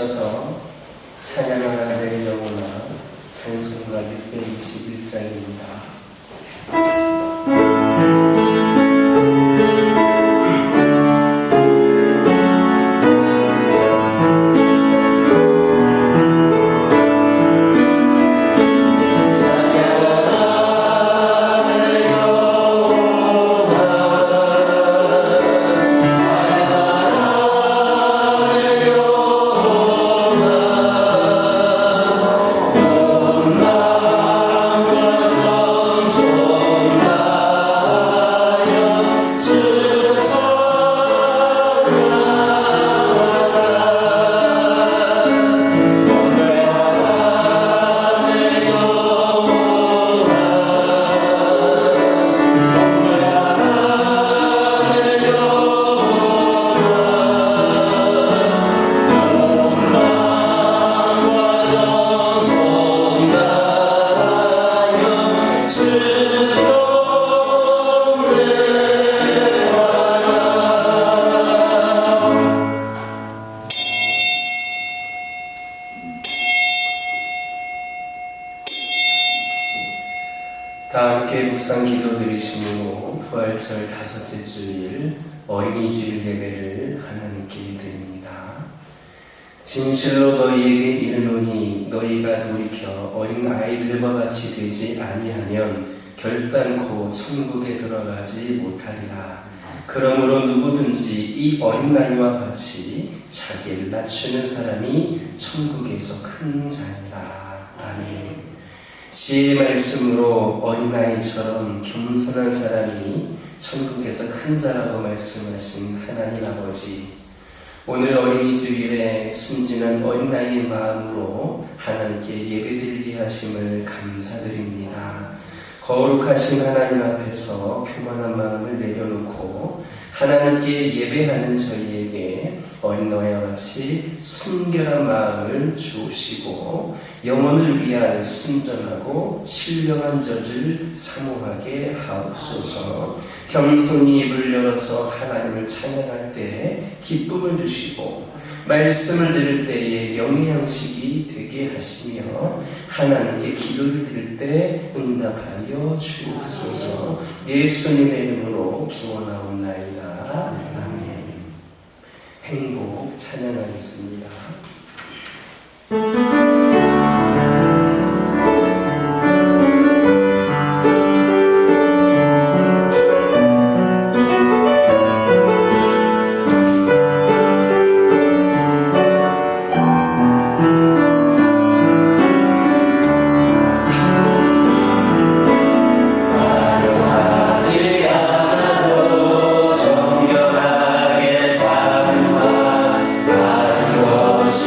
주셔서 찬양하라 내 영혼아. 찬송가 621장입니다. 다 함께 묵상 기도 드리시므로 부활절 5째 주일 어린이 주일 예배를 하나님께 드립니다. 진실로 너희에게 이르노니 너희가 돌이켜 어린 아이들과 같이 되지 아니하면 결단코 천국에 들어가지 못하리라. 그러므로 누구든지 이 어린 아이와 같이 자기를 낮추는 사람이 천국에서 큰 자니라. 아멘. 지혜의 말씀으로 어린아이처럼 겸손한 사람이 천국에서 큰 자라고 말씀하신 하나님 아버지, 오늘 어린이 주일에 순진한 어린아이의 마음으로 하나님께 예배드리게 하심을 감사드립니다. 거룩하신 하나님 앞에서 교만한 마음을 내려놓고 하나님께 예배하는 저희에게 어린아이와 같이 순결한 마음을 주옵시고 영혼을 위한 순전하고 신령한 젖을 사모하게 하옵소서. 겸손히 입을 열어서 하나님을 찬양할 때 기쁨을 주시고 말씀을 들을 때에 영의 양식이 되게 하시며 하나님께 기도를 드릴 때 응답하여 주옵소서. 예수님의 이름으로 기원하옵나이다. 아멘. 행복 찬양하겠습니다. 정결하게 사는 삶 가진 것이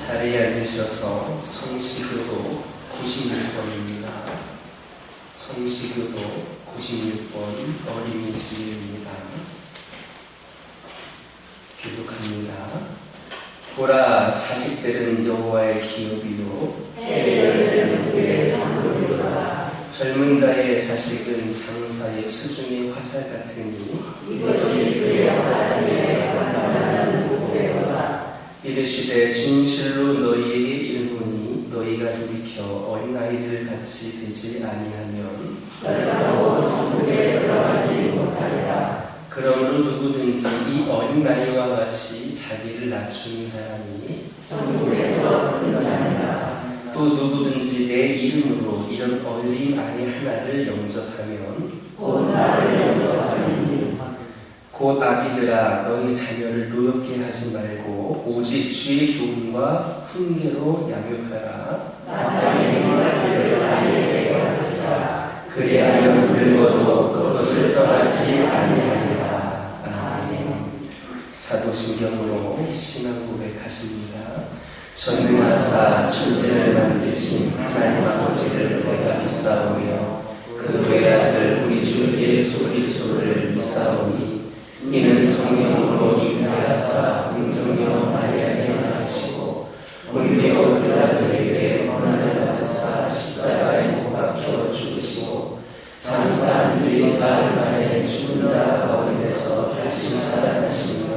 자리에 앉으셔서 성시교도 96번입니다. 성시교도 96번 어린이 주일입니다. 교독합니다. 보라, 자식들은 여호와의 기업이요 젊은 자의 자식은 장사의 수중의 화살 같으니 이것이 그의 화살에 감당하는 복되도다. 이르시되 진실로 너희에게 이르노니 너희가 돌이켜 어린아이들 같이 되지 아니하면 결코 천국에 들어가지 못하리라. 그러므로 누구든지 이 어린아이와 같이 자기를 낮추는 사람이 천국에서 들어가리라. 또 누구든지 내 이름으로 이런 어린아이 하나를 영접하면 곧 나를 영접하리니 곧 아비들아 너희 자녀를 노엽게 하지 말고 오직 주의 교훈과 훈계로 양육하라. 그리하면 늙어도 그것을 떠나지 아니하리라. 아멘. 사도신경으로 신앙 고백하십니다. 전능하사 천지를 만드신 하나님 아버지를 내가 믿사오며 그 외아들 우리 주 예수 그리스도를 믿사오니 이는 성령으로 잉태하사 동정녀 마리아에게 나시고 본디오 빌라도에게 고난을 받으사 십자가에 못 박혀 죽으시고 장사한 지 사흘 만에 죽은 자 가운데서 다시 살아나시며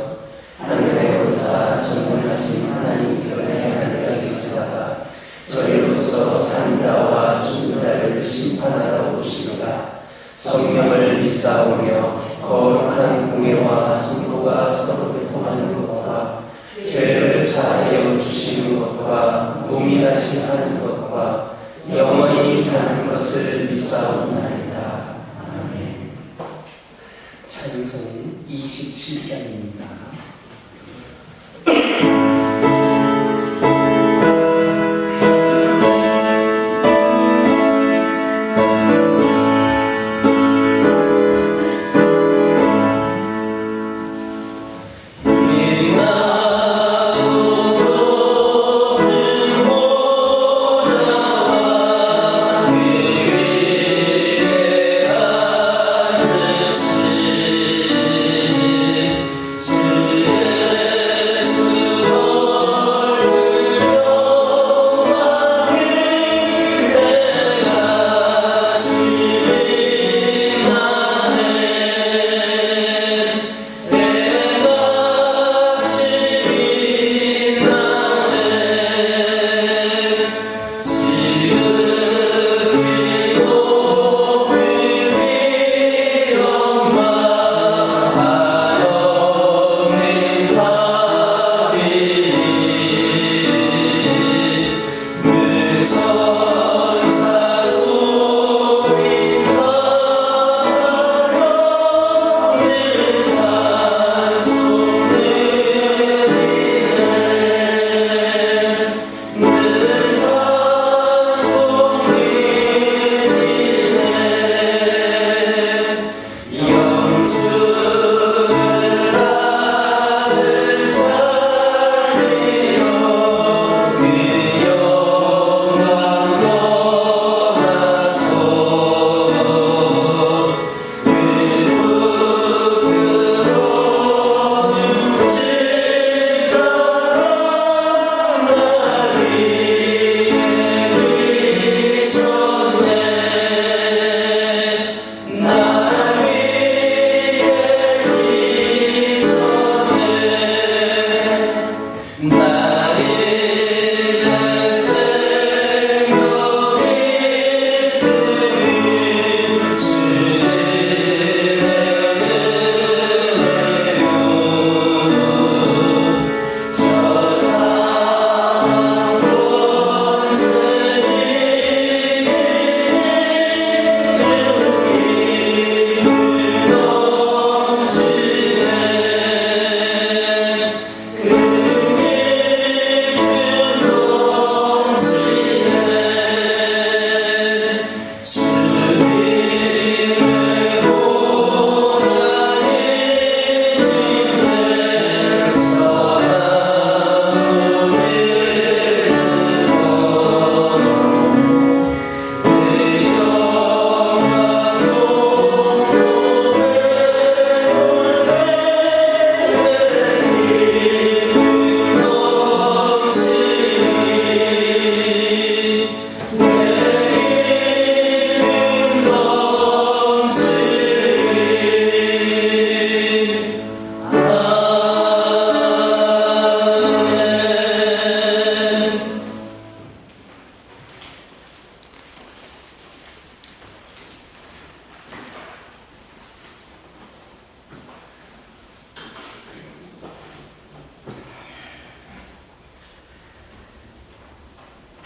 하늘에 오르사 전능하신 하나님 편에 앉아 계시다가 저희로서 산 자와 죽은 자를 심판하러 오시리라. 성령을 믿사오며 거룩한 공예와 성도가 서로 교통하는 것과 죄를 사하여 주시는 것과 몸이 다시 사는 것과 영원히 사는 것을 믿사옵나이다. 아멘. 찬송 27장입니다. 주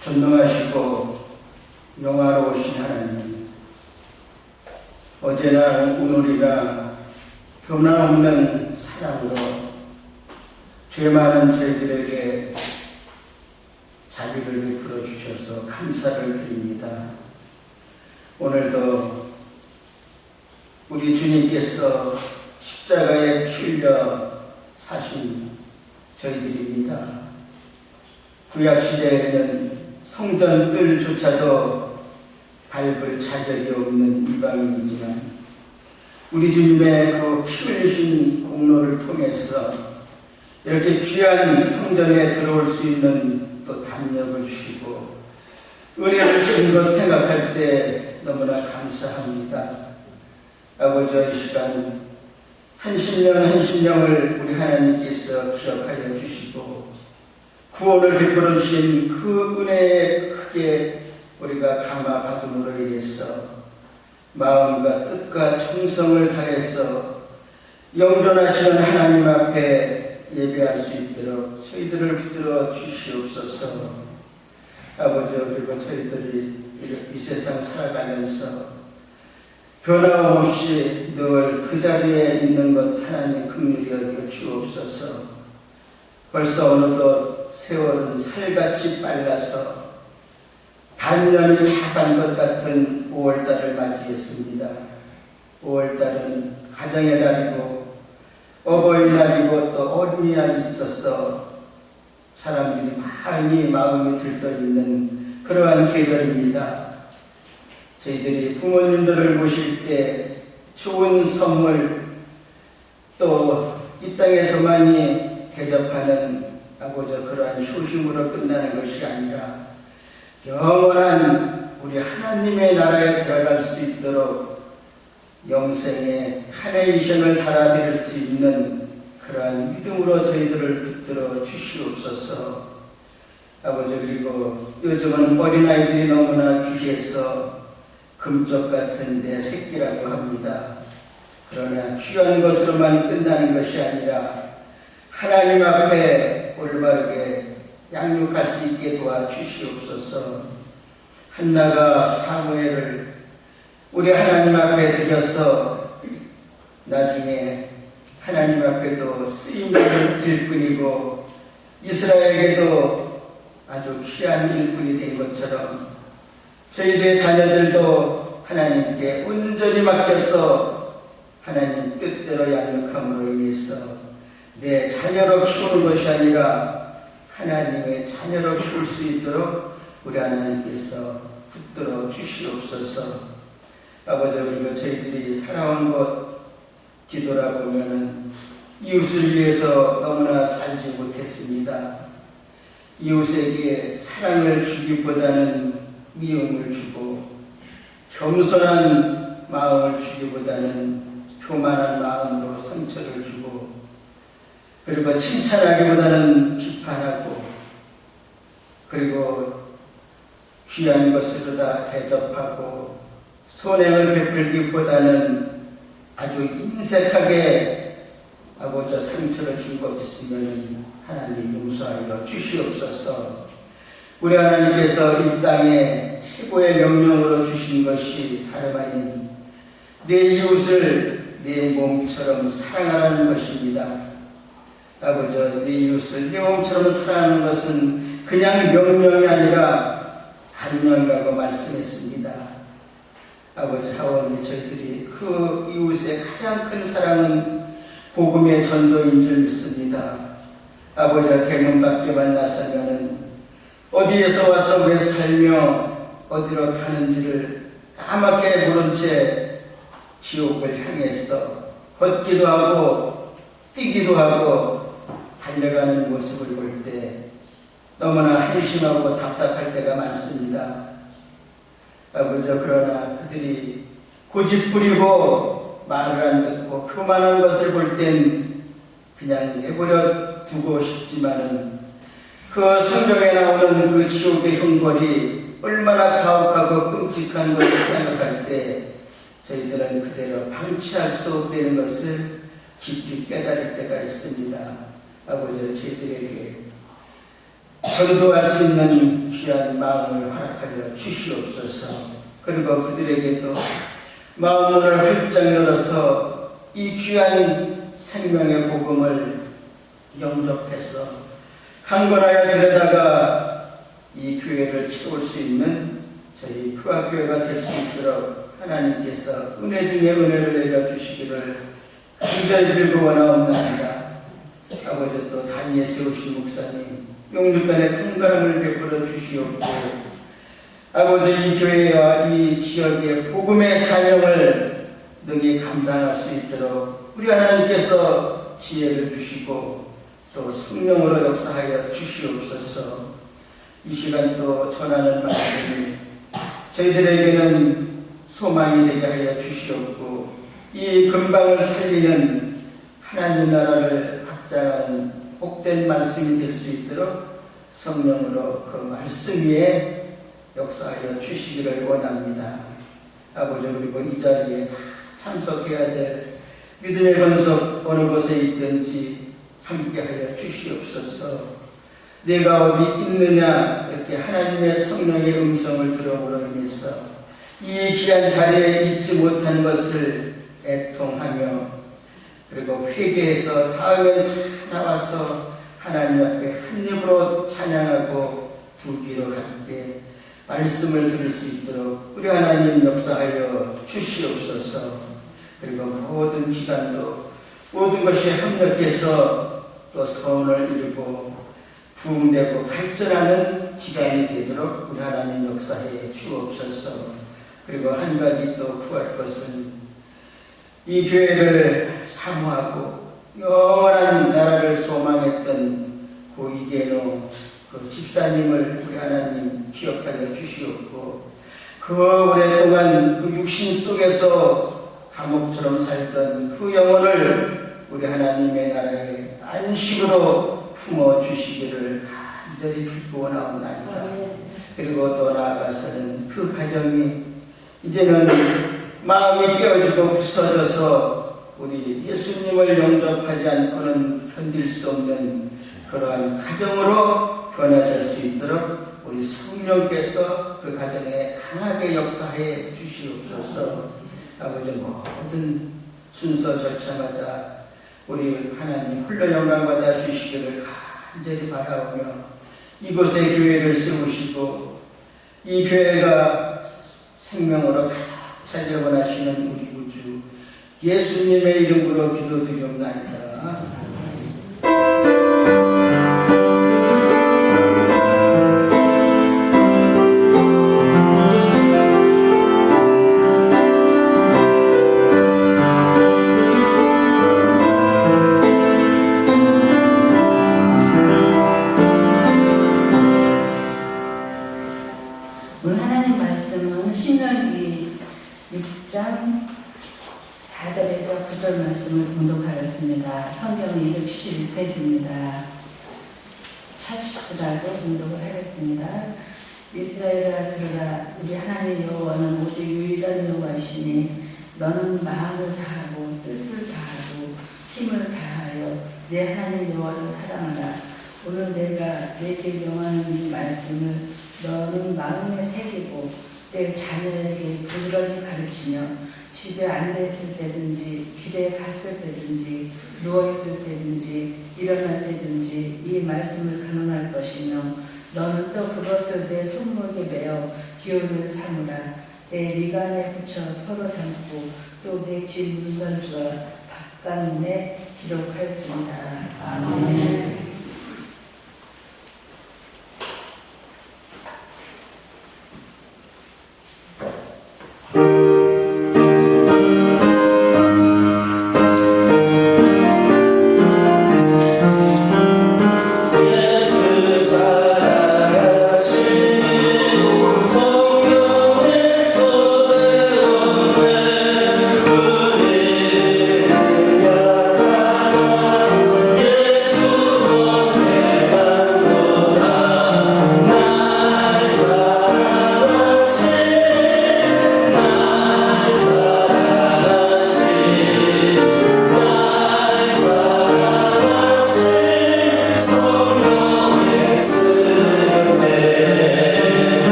전능하시고 영화로우신 하나님, 어제나 오늘이나 변함없는 사랑으로 죄 많은 저희들에게 자비를 베풀어 주셔서 감사를 드립니다. 오늘도 우리 주님께서 십자가에 피 흘려 사신 저희들입니다. 구약시대에는 성전 뜰조차도 밟을 자격이 없는 이방인이지만 우리 주님의 그 피 흘리신 공로를 통해서 이렇게 귀한 성전에 들어올 수 있는 또 담력을 주시고 은혜를 주신 것 생각할 때 너무나 감사합니다. 아버지, 이 시간 한 심령을 우리 하나님께서 기억하여 주시고 구원을 베풀어 주신 그 은혜에 크게 우리가 감화받음으로 인해서 마음과 뜻과 정성을 다해서 영존하시는 하나님 앞에 예배할 수 있도록 저희들을 붙들어 주시옵소서. 아버지, 그리고 저희들이 이 세상 살아가면서 변함없이 늘 그 자리에 있는 것 하나님 긍휼히 여겨 주옵소서. 벌써 어느덧 세월은 살같이 빨라서 반년이 다 간 것 같은 5월달을 맞이했습니다. 5월달은 가정의 달이고 어버이날이고 또 어린이날이 있어서 사람들이 많이 마음이 들떠있는 그러한 계절입니다. 저희들이 부모님들을 모실 때 좋은 선물 또 이 땅에서만이 대접하는 아버지 그러한 효심으로 끝나는 것이 아니라 영원한 우리 하나님의 나라에 들어갈 수 있도록 영생의 카네이션을 달아드릴 수 있는 그러한 믿음으로 저희들을 붙들어 주시옵소서. 아버지, 그리고 요즘은 어린아이들이 너무나 귀해서 금쪽 같은 내 새끼라고 합니다. 그러나 귀한 것으로만 끝나는 것이 아니라 하나님 앞에 올바르게 양육할 수 있게 도와주시옵소서. 한나가 사무엘을 우리 하나님 앞에 드려서 나중에 하나님 앞에도 쓰임받을 일꾼이고 이스라엘에게도 아주 귀한 일꾼이 된 것처럼 저희들의 자녀들도 하나님께 온전히 맡겨서 하나님 뜻대로 양육함으로 인해서 내 자녀로 키우는 것이 아니라 하나님의 자녀로 키울 수 있도록 우리 하나님께서 붙들어 주시옵소서. 아버지, 그리고 저희들이 살아온 것 뒤돌아보면 이웃을 위해서 너무나 살지 못했습니다. 이웃에게 사랑을 주기보다는 미움을 주고 겸손한 마음을 주기보다는 교만한 마음으로 상처를 주고 그리고 칭찬하기보다는 비판하고 그리고 귀한 것으로 다 대접하고 선행을 베풀기보다는 아주 인색하게 아버지 상처를 준 것 있으면 하나님 용서하여 주시옵소서. 우리 하나님께서 이 땅에 최고의 명령으로 주신 것이 다름 아닌 내 이웃을 내 몸처럼 사랑하라는 것입니다. 아버지, 내 이웃을 내 몸처럼 사랑하는 것은 그냥 명령이 아니라 간명이라고 말씀했습니다. 아버지, 하오니 저희들이 그 이웃의 가장 큰 사랑은 복음의 전도인 줄 믿습니다. 아버지와 대문 밖에만 나서면은 어디에서 와서 왜 살며 어디로 가는지를 까맣게 모른 채 지옥을 향해서 걷기도 하고 뛰기도 하고 달려가는 모습을 볼 때 너무나 한심하고 답답할 때가 많습니다. 아버지, 그러나 그들이 고집부리고 말을 안 듣고 교만한 것을 볼 땐 그냥 내버려 두고 싶지만은 그 성경에 나오는 그 지옥의 형벌이 얼마나 가혹하고 끔찍한 것을 생각할 때 저희들은 그대로 방치할 수 없다는 것을 깊이 깨달을 때가 있습니다. 아버지, 저희들에게 전도할 수 있는 귀한 마음을 허락하여 주시옵소서. 그리고 그들에게 또 마음문을 활짝 열어서 이 귀한 생명의 복음을 영접해서 강건하여 들여다가 이 교회를 키울 수 있는 저희 부학교회가 될 수 있도록 하나님께서 은혜 중에 은혜를 내려주시기를 간절히 빌고 원하옵나이다. 아버지 또 단위에 세우신 목사님 용육간의 강건함을 베풀어 주시옵고 아버지 이 교회와 이 지역의 복음의 사명을 능히 감당할 수 있도록 우리 하나님께서 지혜를 주시고 또 성령으로 역사하여 주시옵소서. 이 시간 또 전하는 말씀이 저희들에게는 소망이 되게 하여 주시옵고 이 근방을 살리는 하나님 나라를 확장하는 복된 말씀이 될 수 있도록 성령으로 그 말씀 위에 역사하여 주시기를 원합니다. 아버지 그리고 이 자리에 다 참석해야 될 믿음의 권속 어느 곳에 있든지 함께하여 주시옵소서. 내가 어디 있느냐 이렇게 하나님의 성령의 음성을 들어보로 인해서 이 귀한 자리에 있지 못하는 것을 애통하며 그리고 회개해서 다음에 다 나와서 하나님 앞에 한 입으로 찬양하고 두 귀로 함께 말씀을 들을 수 있도록 우리 하나님 역사하여 주시옵소서. 그리고 모든 기간도 모든 것이 합력해서 또 선을 이루고 부흥되고 발전하는 기간이 되도록 우리 하나님 역사해 주옵소서. 그리고 한 가지 또 구할 것은 이 교회를 사모하고 영원한 나라를 소망했던 고 이계노 그 집사님을 우리 하나님 기억하여 주시옵고 그 오랫동안 그 육신 속에서 감옥처럼 살던 그 영혼을 우리 하나님의 나라에 안식으로 품어주시기를 간절히 빌고 원하옵나이다. 그리고 또 나아가서는 그 가정이 이제는 마음이 깨어지고 부서져서 우리 예수님을 영접하지 않고는 견딜 수 없는 그러한 가정으로 변화될 수 있도록 우리 성령께서 그 가정에 강하게 역사해 주시옵소서. 아버지 모든 순서 절차마다 우리 하나님 홀로 영광 받아 주시기를 간절히 바라오며 이곳에 교회를 세우시고 이 교회가 생명으로 가득 차기를 원하시는 우리 구주 예수님의 이름으로 기도드리옵나이다. 오늘 하나님 말씀은 신명기 6장 4절에서 9절 말씀을 공독하였습니다. 성경이 271페이지입니다. 찾으시라고 공독을 하겠습니다. 이스라엘아 들으라. 우리 하나님 여호와는 오직 유일한 여호와이시니 너는 마음을 다하고 뜻을 다하고 힘을 다하여 내 하나님 여호와를 사랑하라. 오늘 내가 내게 명하는 이 말씀을 너는 마음에 새기고 내 자녀에게 부지런히 가르치며 집에 앉아있을 때든지 길에 갔을 때든지 누워있을 때든지 일어날 때든지 이 말씀을 간언할 것이며 너는 또 그것을 내 손목에 매어 기업을 삼으라. 내 미간에 붙여 표로 삼고 또 내 집 문선주와 바깥문에 기록할지니라. 아멘. 예수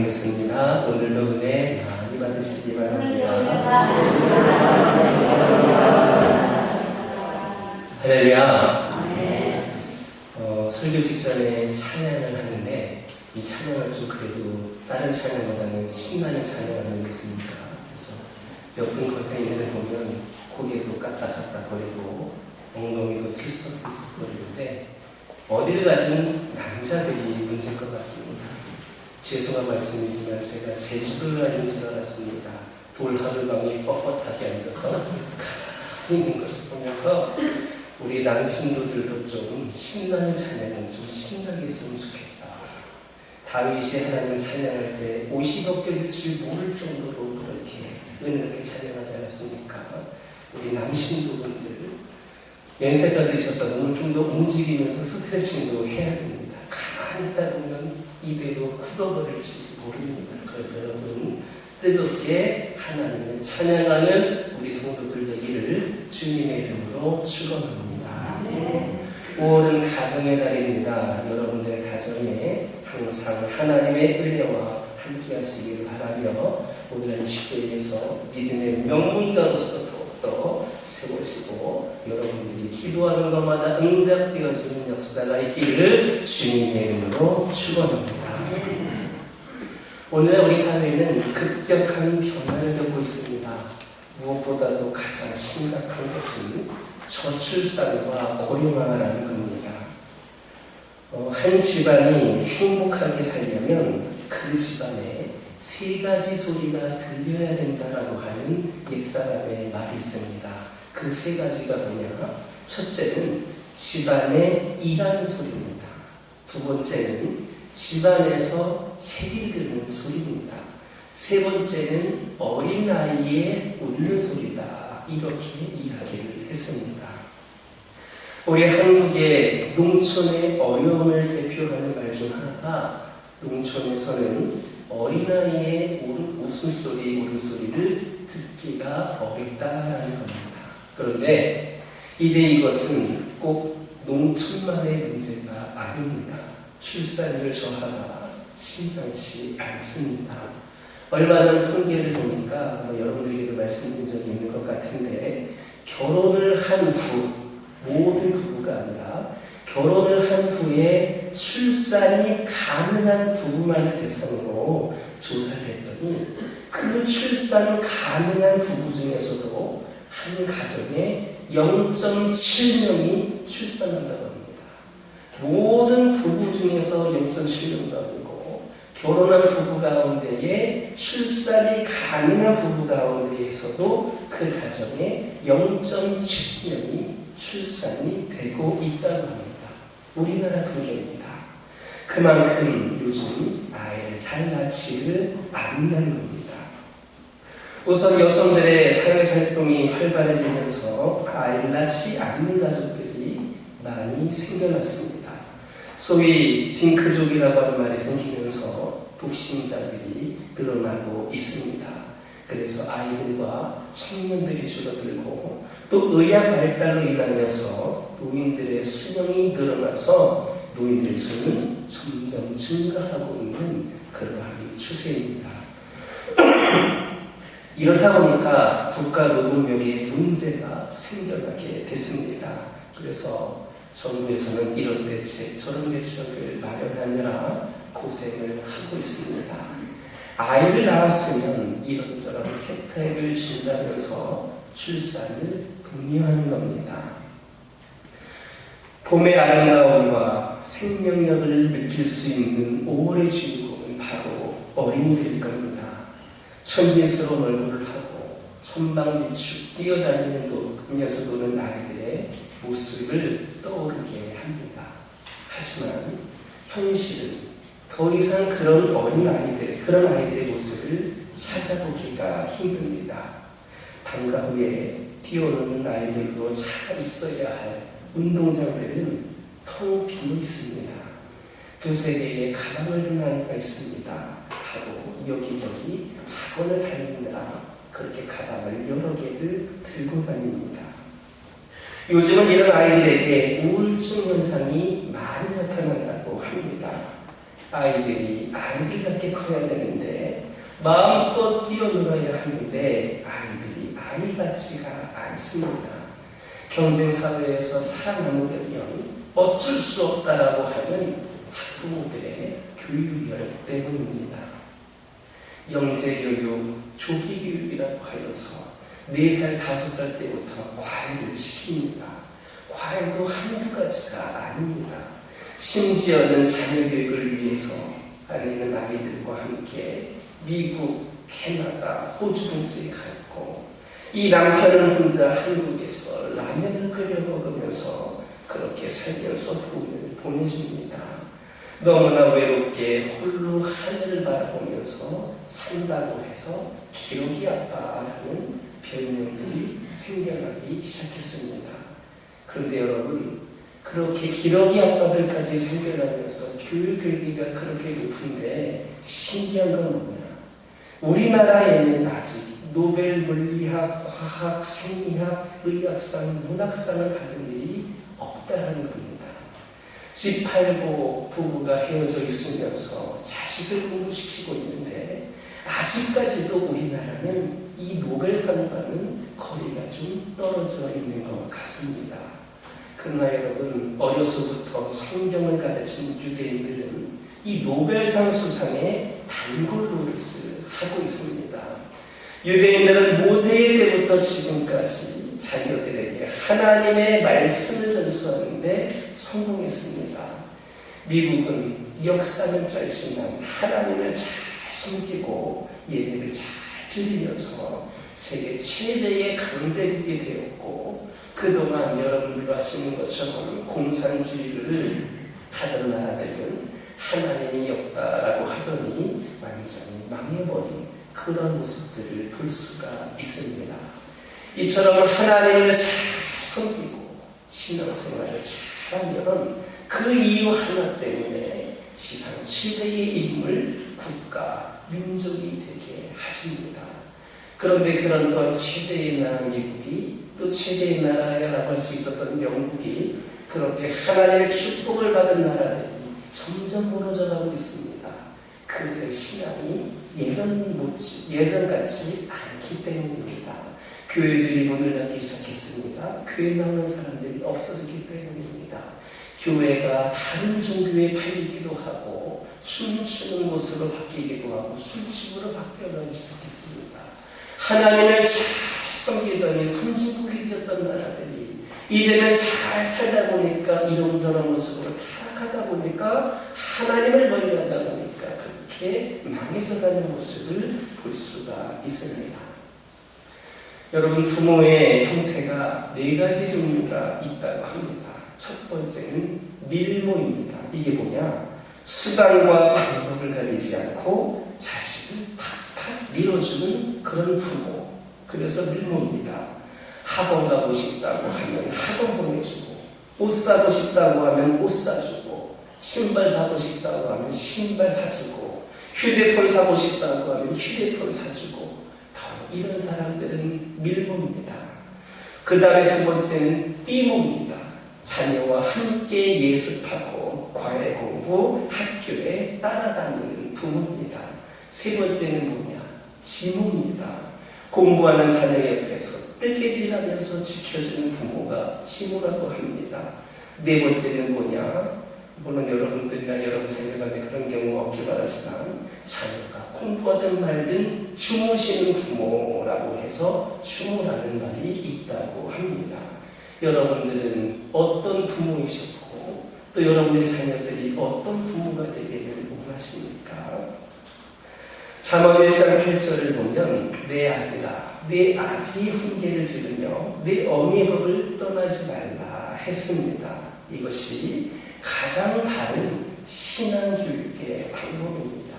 찬양하겠습니다. 오늘도 은혜 많이 받으시기 바랍니다. 할렐루야. 설교 직전에 찬양을 하는데 이 찬양을 좀 그래도 다른 찬양보다는 신나는 찬양을 하겠습니까? 그래서 몇 분 겉에 있는 걸 보면 고개도 까딱까딱거리고 엉덩이도 들썩들썩거리는데 어디를 가든 남자들이 문제일 것 같습니다. 죄송한 말씀이지만 제가 제주도를 아닌 줄 알았습니다. 돌하루방에 뻣뻣하게 앉아서 가만히 있는 것을 보면서 우리 남신도들도 좀 신나는 찬양은 좀 신나게 했으면 좋겠다. 다윗이 하나님을 찬양할 때 옷이 벗겨질지 모를 정도로 그렇게 은혜롭게 찬양하지 않았습니까? 우리 남신도분들 연세가 드셔서 오늘 좀 더 움직이면서 스트레칭도 해야 됩니다. 가만히 있다 보면 입에도 굳어버릴지 모릅니다. 그러니까 여러분 뜨겁게 하나님을 찬양하는 우리 성도들 되기를 주님의 이름으로 축원합니다. 5월은 가정의 달입니다. 여러분들의 가정에 항상 하나님의 은혜와 함께 하시길 바라며 오늘은 시대에서 믿음의 명문가로서 더욱더 세워지고 여러분들이 기도하는 것마다 응답되어지는 역사가 있기를 주님의 이름으로 축원합니다. 오늘 우리 사회는 급격한 변화를 겪고 있습니다. 무엇보다도 가장 심각한 것은 저출산과 고령화라는 겁니다. 한 집안이 행복하게 살려면 그 집안에 3가지 소리가 들려야 된다라고 하는 옛사람의 말이 있습니다. 그 3가지가 뭐냐? 첫째는 집안에 일하는 소리입니다. 두 번째는 집안에서 책 읽는 소리입니다. 세 번째는 어린아이의 웃는 소리다. 이렇게 이야기를 했습니다. 우리 한국의 농촌의 어려움을 대표하는 말 중 하나가 농촌에서는 어린아이의 웃음소리, 울음소리를 듣기가 어렵다라는 겁니다. 그런데 이제 이것은 꼭 농촌만의 문제가 아닙니다. 출산율 저하가 심상치 않습니다. 얼마 전 통계를 보니까 여러분들에게도 말씀드린 적이 있는 것 같은데 결혼을 한 후 모든 부부가 아니라 결혼을 한 후에 출산이 가능한 부부만을 대상으로 조사를 했더니 그 출산 가능한 부부 중에서도 한 가정에 0.7명이 출산한다고 합니다. 모든 부부 중에서 0.7명도 아니고 결혼한 부부 가운데에 출산이 가능한 부부 가운데에서도 그 가정에 0.7명이 출산이 되고 있다고 합니다. 우리나라 통계입니다. 그만큼 요즘 아이를 잘 낳지를 않는다는 겁니다. 우선 여성들의 사회활동이 활발해지면서 아이를 낳지 않는 가족들이 많이 생겨났습니다. 소위 딩크족이라고 하는 말이 생기면서 독신자들이 늘어나고 있습니다. 그래서 아이들과 청년들이 줄어들고 또 의학 발달로 인하여서 노인들의 수명이 늘어나서 노인들의 수는 점점 증가하고 있는 그러한 추세입니다. 이렇다 보니까 국가 노동력에 문제가 생겨나게 됐습니다. 그래서 정부에서는 이런 대책 저런 대책을 마련하느라 고생을 하고 있습니다. 아이를 낳았으면 이런저런 혜택을 준다면서 출산을 독려하는 겁니다. 봄의 아름다움과 생명력을 느낄 수 있는 5월의 주인공은 바로 어린이들일 겁니다. 천진스러운 얼굴을 하고 천방지축 뛰어다니면서 노는 아이들의 모습을 떠오르게 합니다. 하지만 현실은 더 이상 그런 그런 아이들의 모습을 찾아보기가 힘듭니다. 방과 후에 뛰어노는 아이들로 차 있어야 할 운동장들은 텅 비어 있습니다. 2-3개의 가방을 든 아이가 있습니다. 하고 여기저기 학원을 다니느라 그렇게 가방을 여러 개를 들고 다닙니다. 요즘은 이런 아이들에게 우울증 현상이 많이 나타난다고 합니다. 아이들이 아이들답게 커야 되는데 마음껏 뛰어놀아야 하는데 아이들이 아이 같지가 않습니다. 경쟁사회에서 살아남으려면 어쩔 수 없다라고 하는 학부모들의 교육열 때문입니다. 영재교육, 조기교육이라고 하여서 4살, 5살 때부터 과외를 시킵니다. 과외도 한두 가지가 아닙니다. 심지어는 자녀 교육을 위해서 아니면 아이들과 함께 미국, 캐나다, 호주 등지에 가 있고 이 남편은 혼자 한국에서 라면을 끓여 먹으면서 그렇게 살면서 돈을 보내줍니다. 너무나 외롭게 홀로 하늘을 바라보면서 산다고 해서 기러기 아빠라는 별명들이 생겨나기 시작했습니다. 그런데 여러분, 그렇게 기러기 아빠들까지 생겨나면서 교육열기가 그렇게 높은데 신기한 건 뭐냐? 우리나라에는 아직 노벨 물리학, 과학, 생리학, 의학상, 문학상을 받은 일이 없다는 겁니다. 집 팔고 부부가 헤어져 있으면서 자식을 공부시키고 있는데 아직까지도 우리나라는 이 노벨상과는 거리가 좀 떨어져 있는 것 같습니다. 그러나 여러분, 어려서부터 성경을 가르친 유대인들은 이 노벨상 수상에 단골 노릇을 하고 있습니다. 유대인들은 모세의 때부터 지금까지 자녀들에게 하나님의 말씀을 전수하는데 성공했습니다. 미국은 역사는 짧지만 하나님을 잘 섬기고 예배를 잘 드리면서 세계 최대의 강대국이 되었고 그동안 여러분들도 아시는 것처럼 공산주의를 하던 나라들은 하나님이 없다라고 하더니 완전히 망해버린 그런 모습들을 볼 수가 있습니다. 이처럼 하나님을 잘 섬기고 신앙생활을 잘하면 그 이유 하나 때문에 지상 최대의 인물, 국가, 민족이 되게 하십니다. 그런데 그런 또 최대의 나라 미국이 또 최대의 나라라고 할 수 있었던 영국이 그렇게 하나님의 축복을 받은 나라들이 점점 무너져가고 있습니다. 그들의 신앙이 예전같이 않기 때문입니다. 교회들이 문을 닫기 시작했습니다. 교회 나오는 사람들이 없어지기 때문입니다. 교회가 다른 종교에 팔리기도 하고 춤추는 곳으로 바뀌기도 하고 술집으로 바뀌어가기 시작했습니다. 하나님을 잘 섬기더니 선진국이 되었던 나라들이 이제는 잘 살다 보니까 이런저런 모습으로 타락하다 보니까 하나님을 멀리하다 보니까 그렇게 망해져가는 모습을 볼 수가 있습니다. 여러분, 부모의 형태가 4가지 종류가 있다고 합니다. 첫 번째는 밀모입니다. 이게 뭐냐? 수단과 방법을 가리지 않고 자식을 팍팍 밀어주는 그런 부모. 그래서 밀모입니다. 학원 가고 싶다고 하면 학원 보내주고, 옷 사고 싶다고 하면 옷 사주고, 신발 사고 싶다고 하면 신발 사주고, 휴대폰 사고 싶다고 하면 휴대폰 사주고, 바로 이런 사람들은 밀모입니다. 그 다음에 두 번째는 띠모입니다. 자녀와 함께 예습하고 과외 공부, 학교에 따라다니는 부모입니다. 세 번째는 뭐냐? 지모입니다. 공부하는 자녀 옆에서 뜨개질하면서 지켜주는 부모가 지모라고 합니다. 네 번째는 뭐냐? 물론 여러분들이나 여러분 자녀간에 그런 경우가 없기 바라지만 자녀가 공부하든 말든 주무시는 부모라고 해서 주모라는 말이 있다고 합니다. 여러분들은 어떤 부모이셨고 또 여러분의 자녀들이 어떤 부모가 되기를 원하십니까? 잠언 1장 8절을 보면 내 아들아 내 아비의 훈계를 들으며 내 어미의 법을 떠나지 말라 했습니다. 이것이 가장 바른 신앙교육의 방법입니다.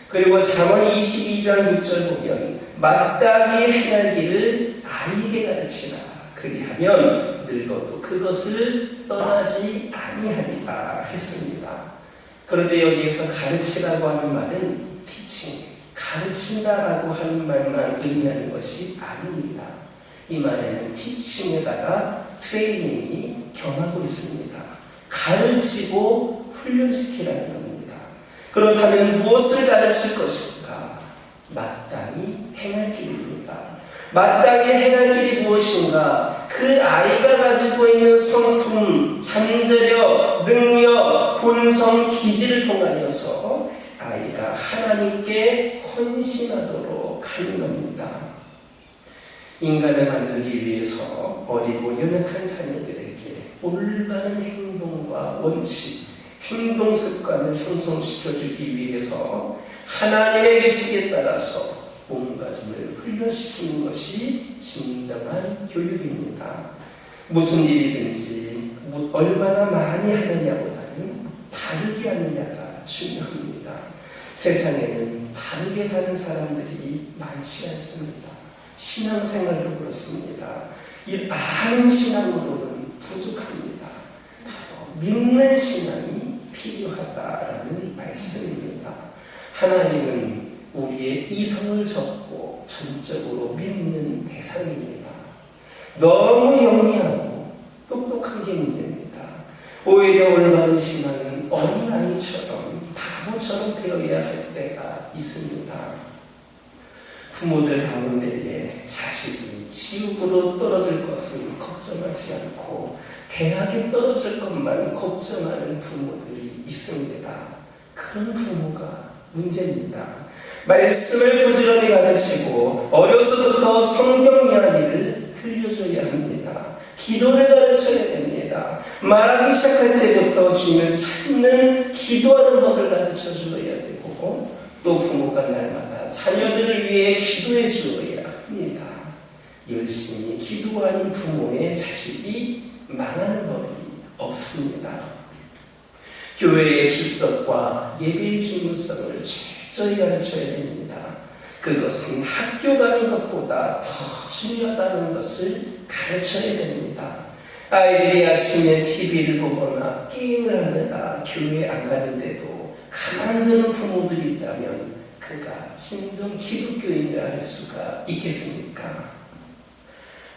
그리고 잠언 22장 6절 보면 마땅히 행할 길을 아이에게 가르치라. 그리하면 늙어도 그것을 떠나지 아니하리라 했습니다. 그런데 여기에서 가르치라고 하는 말은 teaching, 가르친다라고 하는 말만 의미하는 것이 아닙니다. 이 말에는 teaching에다가 트레이닝이 겸하고 있습니다. 가르치고 훈련시키라는 겁니다. 그렇다면 무엇을 가르칠 것인가? 마땅히 행할 길입니다. 마땅히 행할 길이 무엇인가? 그 아이가 가지고 있는 성품, 잠재력, 능력, 본성, 기질을 통하여서 아이가 하나님께 헌신하도록 하는 겁니다. 인간을 만들기 위해서 어리고 연약한 자녀들에게 올바른 행동과 원칙, 행동 습관을 형성시켜주기 위해서 하나님의 규칙에 따라서 몸가짐을 훈련시키는 것이 진정한 교육입니다. 무슨 일이든지 얼마나 많이 하느냐보다는 바르게 하느냐가 중요합니다. 세상에는 바르게 사는 사람들이 많지 않습니다. 신앙생활도 그렇습니다. 이 아는 신앙으로는 부족합니다. 바로 믿는 신앙이 필요하다라는 말씀입니다. 하나님은 우리의 이성을 접고 전적으로 믿는 대상입니다. 너무 영리하고 똑똑한 게 문제입니다. 오히려 올바른 신앙은 어린아이처럼 바보처럼 되어야 할 때가 있습니다. 부모들 가운데에 자식이 지옥으로 떨어질 것은 걱정하지 않고 대학에 떨어질 것만 걱정하는 부모들이 있습니다. 그런 부모가 문제입니다. 말씀을 부지런히 가르치고 어려서부터 성경 이야기를 들려줘야 합니다. 기도를 가르쳐야 됩니다. 말하기 시작할 때부터 주님을 찾는 기도하는 법을 가르쳐줘야 되고 또 부모가 날마다 자녀들을 위해 기도해 주어야 합니다. 열심히 기도하는 부모의 자식이 망하는 법이 없습니다. 교회의 출석과 예배의 중요성을 철저히 가르쳐야 됩니다. 그것은 학교 가는 것보다 더 중요하다는 것을 가르쳐야 됩니다. 아이들이 아침에 TV를 보거나 게임을 하느라 교회 안 가는데도 가만두는 부모들이 있다면 그가 진정 기독교인이라 할 수가 있겠습니까?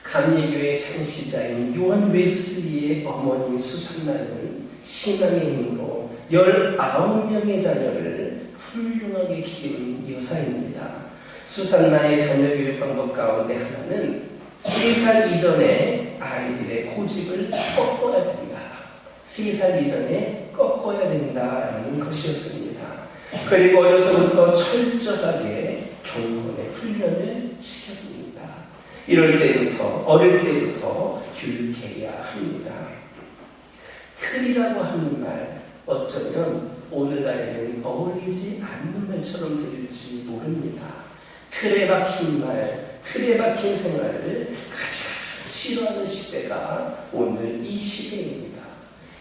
감리교의 창시자인 요한 웨슬리의 어머니 수산나는 신앙의 힘으로 19명의 자녀를 훌륭하게 키운 여사입니다. 수산나의 자녀 교육 방법 가운데 하나는 3살 이전에 아이들의 고집을 꺾어야 된다. 3살 이전에 꺾어야 된다라는 것이었습니다. 그리고 어려서부터 철저하게 경건의 훈련을 시켰습니다. 어릴 때부터 교육해야 합니다. 틀이라고 하는 말, 어쩌면 오늘날에는 어울리지 않는 말처럼 들릴지 모릅니다. 틀에 박힌 말, 틀에 박힌 생활을 가장 싫어하는 시대가 오늘 이 시대입니다.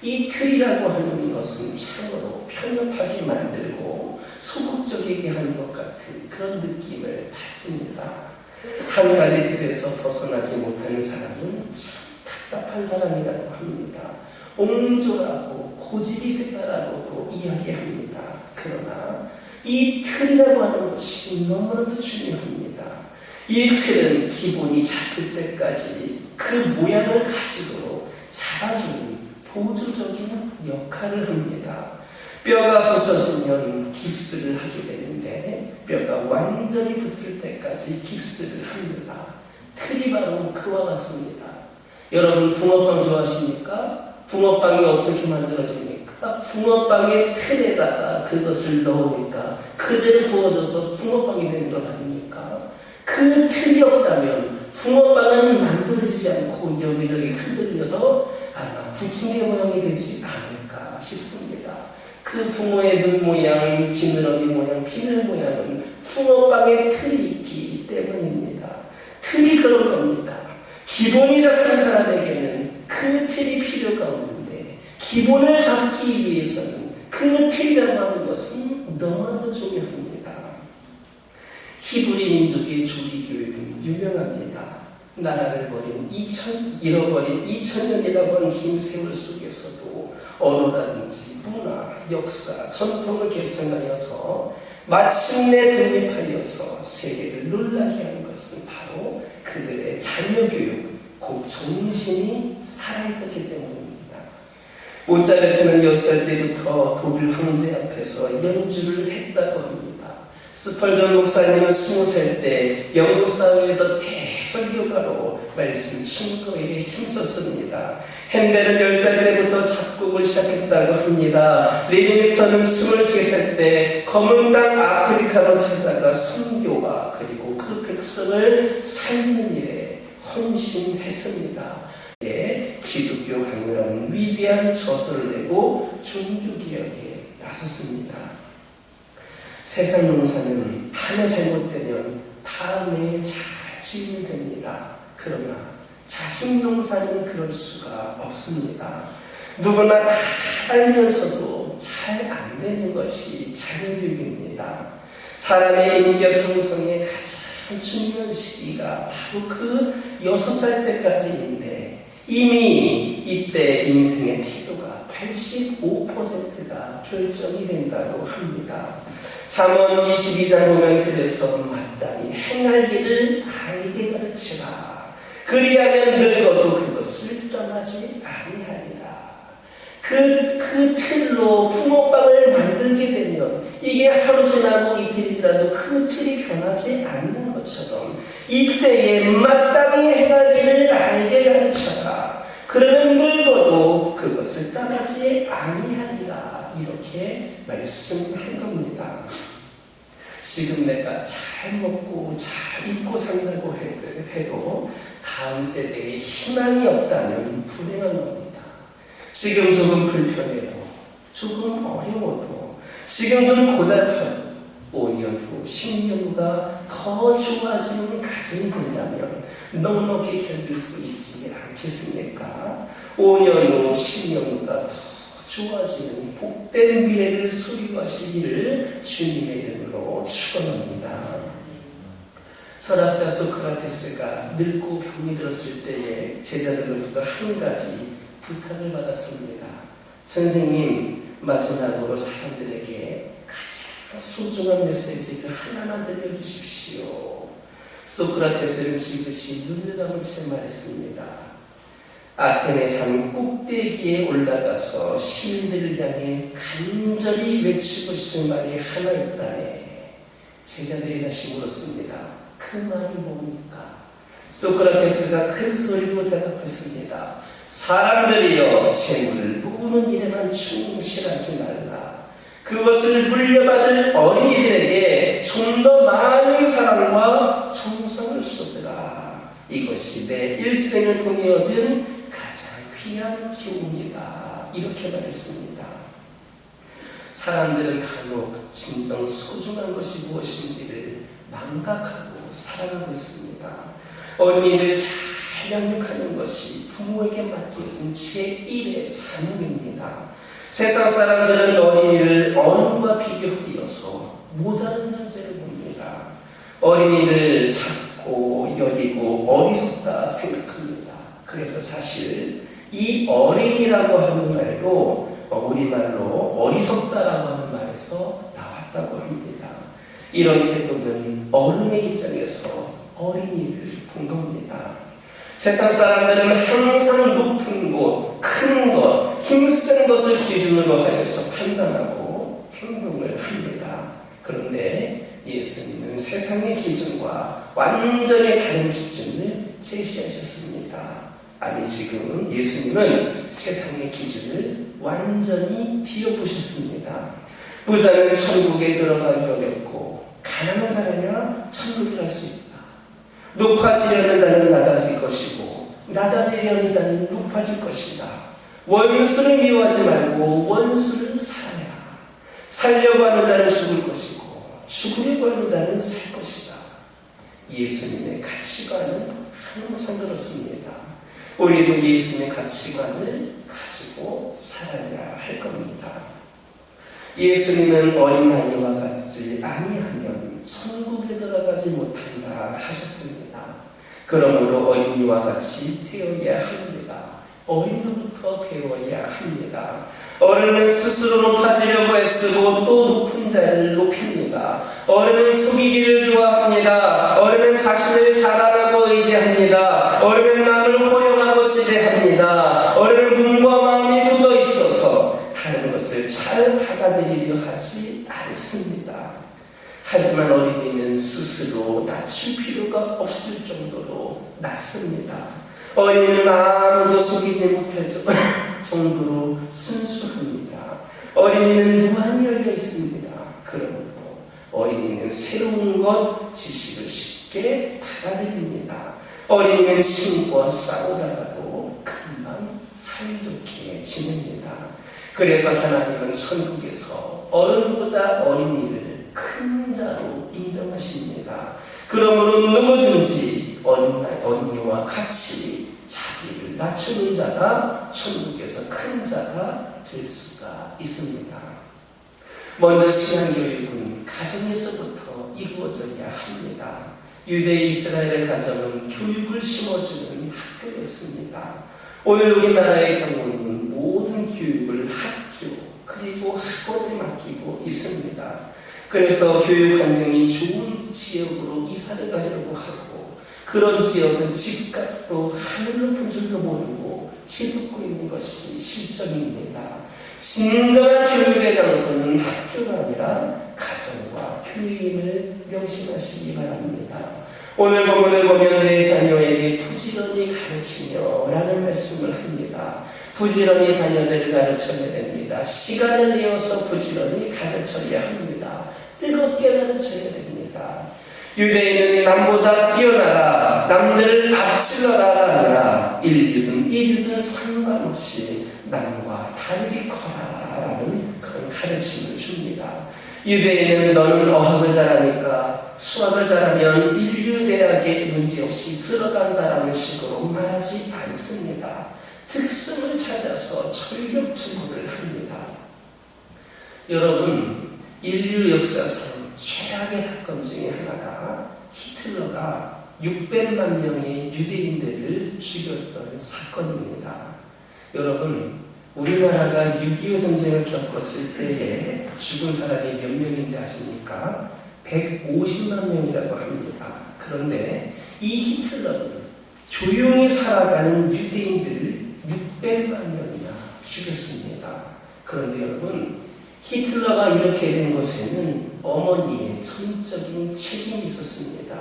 이 틀이라고 하는 것은 참으로 편협하게 만들고 소극적이게 하는 것 같은 그런 느낌을 받습니다. 한 가지 틀에서 벗어나지 못하는 사람은 참 답답한 사람이라고 합니다. 옹졸하고 고집이 세다라고도 이야기합니다. 그러나 이 틀이라고 하는 것이 너무나도 중요합니다. 이 틀은 기본이 잡힐 때까지 그 모양을 가지도록 잡아주는 보조적인 역할을 합니다. 뼈가 부서지면 깁스를 하게 되는데 뼈가 완전히 붙을 때까지 깁스를 합니다. 틀이 바로 그와 같습니다. 여러분 붕어빵 좋아하십니까? 붕어빵이 어떻게 만들어집니까? 붕어빵의 틀에다가 그것을 넣으니까 그대로 부어져서 붕어빵이 되는 것 아닙니까? 그 틀이 없다면 붕어빵은 만들어지지 않고 여기저기 흔들려서 아마 부침개 모양이 되지 않을까 싶습니다. 그 붕어의 눈 모양, 지느러미 모양, 비늘 모양은 붕어빵의 틀이 있기 때문입니다. 틀이 그런 겁니다. 기본이 잡힌 사람에게는 그 틀이 필요가 없는데 기본을 잡기 위해서는 그 틀이라고 하는 것은 너무나도 중요합니다. 히브리 민족의 조기 교육은 유명합니다. 나라를 잃어버린 2000년이라고 하는 긴 세월 속에서도 언어라든지 문화, 역사, 전통을 계승하여서 마침내 독립하여서 세계를 놀라게 한 것은 바로 그들의 자녀교육, 곧 정신이 살아있었기 때문입니다. 모차르트는 6살 때부터 독일 황제 앞에서 연주를 했다고 합니다. 스펄전 목사님은 20살 때 영국 사회에서 대설교가로 말씀 증거에 힘썼습니다. 핸델은 10살 때부터 작곡을 시작했다고 합니다. 리빙스턴은 23살 때 검은 땅 아프리카로 찾아가 선교와 그리고 그 백성을 살리는 일에 헌신했습니다. 기독교 강요라는 위대한 저서를 내고 종교개혁에 나섰습니다. 세상 농사는 하나 잘못되면 다음에 잘 지으면 됩니다. 그러나 자식 농사는 그럴 수가 없습니다. 누구나 다 알면서도 잘 안 되는 것이 자녀교육입니다. 사람의 인격 형성의 가장 중요한 시기가 바로 그 6살 때까지인데 이미 이때 인생의 태도가 85%가 결정이 된다고 합니다. 잠언 22장 보면 그래서 마땅히 행할 길을 아이에게 가르치라. 그리하면 늙어도 그것을 떠나지 아니하리라. 그 틀로 붕어빵을 만들게 되면 이게 하루 지나고 이틀이 지나도 그 틀이 변하지 않는 것처럼 이때에 마땅히 행할 길을 아이에게 가르쳐라. 그러면 늙어도 그것을 떠나지 아니하리라. 이렇게 말씀한 겁니다. 지금 내가 잘 먹고 잘 입고 산다고 해도 다음 세대에 희망이 없다면 불행한 겁니다. 지금 조금 불편해도 조금 어려워도 지금 좀 고달파도 5년 후 10년 후가 더 좋아지는 가정이 된다면 넉넉히 견딜 수 있지 않겠습니까? 5년 후 10년 후가 더 좋아지는 복된 미래를 소유하시기를 주님의 이름으로 축원합니다. 철학자 소크라테스가 늙고 병이 들었을 때에 제자들로부터 한 가지 부탁을 받았습니다. 선생님, 마지막으로 사람들에게 가장 소중한 메시지를 하나만 들려주십시오. 소크라테스는 지그시 눈을 감은 채 말했습니다. 아테네 산 꼭대기에 올라가서 시민들을 향해 간절히 외치고 싶은 말이 하나 있다네. 제자들이 다시 물었습니다. 그 말이 뭡니까? 소크라테스가 큰 소리로 대답했습니다. 사람들이여, 재물을 모으는 일에만 충실하지 말라. 그것을 물려받을 어린이들에게 좀 더 많은 사랑과 정성을 쏟으라. 이것이 내 일생을 통해 얻은 가장 귀한 기운이다. 이렇게 말했습니다. 사람들은 간혹 진정 소중한 것이 무엇인지를 망각하고 살아가고 있습니다. 어린이를 잘 양육하는 것이 부모에게 맡겨진 제1의 사명입니다. 세상 사람들은 어린이를 어른과 비교하여서 모자른 존재를 봅니다. 어린이를 작고 여리고 어리석다 생각합니다. 그래서 사실 이 어린이라고 하는 말도 우리말로 어리석다라고 하는 말에서 나왔다고 합니다. 이런 태도는 어른의 입장에서 어린이를 본 겁니다. 세상 사람들은 항상 높은 곳, 큰 것, 힘센 것을 기준으로 하여서 판단하고 행동을 합니다. 그런데 예수님은 세상의 기준과 완전히 다른 기준을 제시하셨습니다. 아니, 지금 예수님은 세상의 기준을 완전히 뒤엎으셨습니다. 부자는 천국에 들어가기 어렵고 가난한 자라야 천국에 갈 수 있다. 높아지려는 자는 낮아질 것이고 낮아지려는 자는 높아질 것이다. 원수를 미워하지 말고 원수를 사랑해라. 살려고 하는 자는 죽을 것이고 죽으려고 하는 자는 살 것이다. 예수님의 가치관은 항상 그렇습니다. 우리도 예수님의 가치관을 가지고 살아야 할 겁니다. 예수님은 어린아이와 같지 아니하면 천국에 들어가지 못한다 하셨습니다. 그러므로 어린이와 같이 되어야 합니다. 어린이부터 배워야 합니다. 어른은 스스로 높아지려고 애쓰고 또 높은 자를 높입니다. 어른은 속이기를 좋아합니다. 어른은 자신을 자랑하고 의지합니다. 어른은 남을 호령하고 지배합니다. 어른은 눈과 마음이 굳어 있어서 하는 것을 잘 받아들이려 하지 않습니다. 하지만 어린이는 스스로 낮출 필요가 없을 정도로 낮습니다. 어린이는 아무도 속이지 못할 정도로 순수합니다. 어린이는 무한히 열려 있습니다. 그러므로 어린이는 새로운 것, 지식을 쉽게 받아들입니다. 어린이는 친구와 싸우다가도 금방 사이좋게 지냅니다. 그래서 하나님은 천국에서 어른보다 어린이를 큰 자로 인정하십니다. 그러므로 누구든지 어린이와 같이 자기를 낮추는 자가 천국에서 큰 자가 될 수가 있습니다. 먼저 신앙교육은 가정에서부터 이루어져야 합니다. 유대 이스라엘 가정은 교육을 심어주는 학교였습니다. 오늘 우리나라의 경우는 모든 교육을 학교 그리고 학원에 맡기고 있습니다. 그래서 교육 환경이 좋은 지역으로 이사를 가려고 하고 그런 지역은 집값도 하늘 높은 줄도 모르고 치솟고 있는 것이 실정입니다. 진정한 교육의 장소는 학교가 아니라 가정과 교육임을 명심하시기 바랍니다. 오늘 본문을 보면 내 자녀에게 부지런히 가르치며 라는 말씀을 합니다. 부지런히 자녀들을 가르쳐야 됩니다. 시간을 내어서 부지런히 가르쳐야 합니다. 뜨겁게 가르쳐야 됩니다. 유대인은 남보다 뛰어나라, 남들을 앞질러라가 아니라 인류든 상관없이 남과 다르게 커라라는 그런 가르침을 줍니다. 유대인은 너는 어학을 잘하니까 수학을 잘하면 인류대학에 문제없이 들어간다라는 식으로 말하지 않습니다. 특성을 찾아서 철벽투구를 합니다. 여러분, 인류 역사상 최악의 사건 중에 하나가 히틀러가 600만 명의 유대인들을 죽였던 사건입니다. 여러분, 우리나라가 6.25 전쟁을 겪었을 때에 죽은 사람이 몇 명인지 아십니까? 150만 명이라고 합니다. 그런데 이 히틀러는 조용히 살아가는 유대인들을 600만 명이나 죽였습니다. 그런데 여러분, 히틀러가 이렇게 된 것에는 어머니의 전적인 책임이 있었습니다.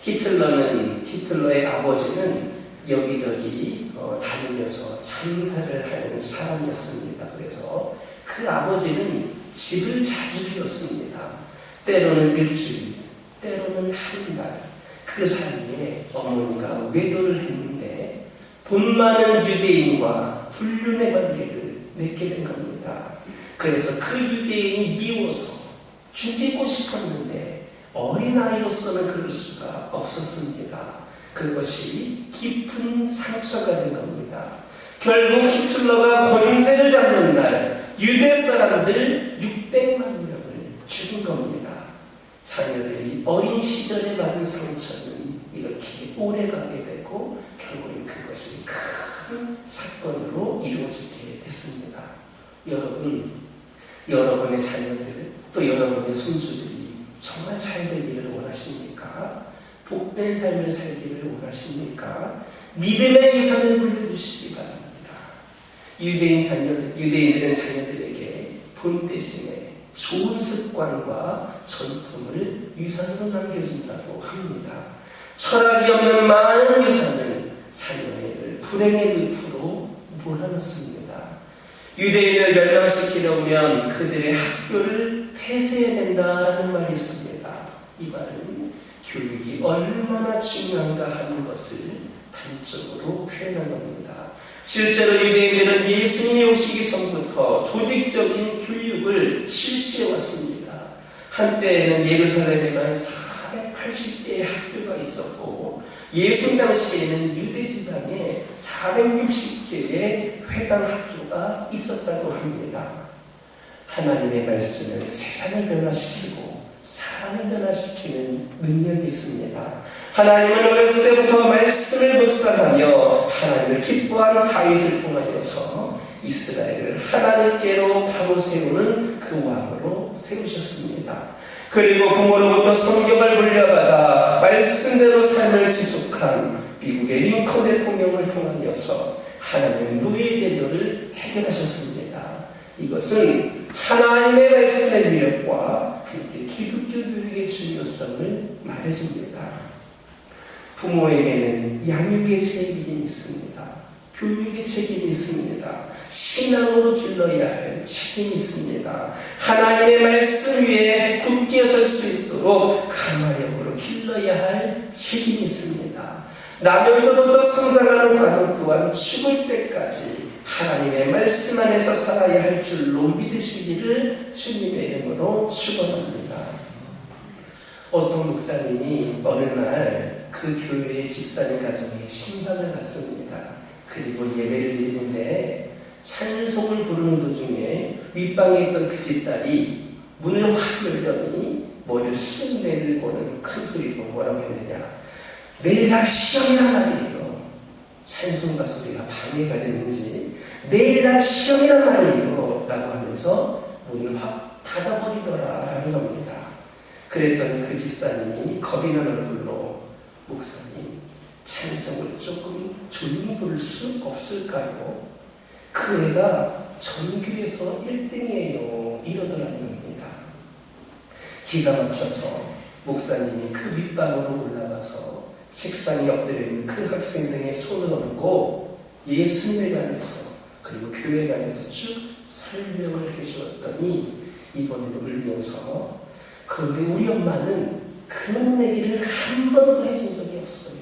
히틀러의 아버지는 여기저기 다니면서 장사를 하는 사람이었습니다. 그래서 그 아버지는 집을 자주 비웠습니다. 때로는 일주일, 때로는 한 달. 그 사이에 어머니가 외도를 했는데 돈 많은 유대인과 불륜의 관계를 맺게 된 겁니다. 그래서 그 유대인이 미워서 죽이고 싶었는데 어린아이로서는 그럴 수가 없었습니다. 그것이 깊은 상처가 된 겁니다. 결국 히틀러가 권세를 잡는 날 유대 사람들 600만 명을 죽인 겁니다. 자녀들이 어린 시절에 받은 상처는 이렇게 오래가게 되고 결국은 그것이 큰 사건으로 이루어지게 됐습니다. 여러분, 여러분의 자녀들 또 여러분의 손주들이 정말 잘 되기를 원하십니까? 복된 삶을 살기를 원하십니까? 믿음의 유산을 물려주시기 바랍니다. 유대인들은 자녀들에게 돈 대신에 좋은 습관과 전통을 유산으로 남겨준다고 합니다. 철학이 없는 많은 유산은 자녀를 불행의 늪으로 몰아넣습니다. 유대인을 멸망시키려면 그들의 학교를 폐쇄해야 된다라는 말이 있습니다. 이 말은 교육이 얼마나 중요한가 하는 것을 단적으로 표현한 겁니다. 실제로 유대인들은 예수님이 오시기 전부터 조직적인 교육을 실시해왔습니다. 한때에는 예루살렘에만 480개의 학교가 있었고 예수님 당시에는 유대 지방에 460개의 회당 학교가 있었다고 합니다. 하나님의 말씀은 세상을 변화시키고 사람을 변화시키는 능력이 있습니다. 하나님은 어렸을 때부터 말씀을 묵상하며 하나님을 기뻐하는 다윗을 통하여서 이스라엘을 하나님께로 바로 세우는 그 왕으로 세우셨습니다. 그리고 부모로부터 성경을 물려받아 말씀대로 삶을 지속한 미국의 링컨 대통령을 통하여서 하나님은 노예 제도를 해결하셨습니다. 이것은 하나님의 말씀의 위력과 함께 기독교 교육의 중요성을 말해줍니다. 부모에게는 양육의 책임이 있습니다. 교육의 책임이 있습니다. 신앙으로 길러야 할 책임이 있습니다. 하나님의 말씀 위에 굳게 설 수 있도록 강화력으로 길러야 할 책임이 있습니다. 나면서부터 성장하는 과정 또한 죽을 때까지 하나님의 말씀 안에서 살아야 할 줄로 믿으시기를 주님의 이름으로 축원합니다. 어떤 목사님이 어느 날 그 교회의 집사님 가정에 신방을 갔습니다. 그리고 예배를 드리는데 찬송을 부르는 도중에 윗방에 있던 그 집딸이 문을 확 열더니 머리를 쑥 내밀고는 큰 소리로 뭐라고 했느냐, 내일 다 시험이란 말이에요. 찬송가 소리가 방해가 됐는지 내일 다 시험이란 말이에요 라고 하면서 문을 확 닫아버리더라 라는 겁니다. 그랬더니 그 집사님이 겁이 나는 얼굴로, 목사님, 찬송을 조금 조용히 부를 수 없을까요? 그 애가 전교에서 1등이에요 이러더라는 겁니다. 기가 막혀서 목사님이 그 윗방으로 올라가서 책상에 엎드려 있는 그 학생 등의 손을 얹고 예수님에 관해서 그리고 교회에 관해서 쭉 설명을 해주었더니 이번에는 울면서, 그런데 우리 엄마는 그런 얘기를 한 번도 해준 적이 없어요.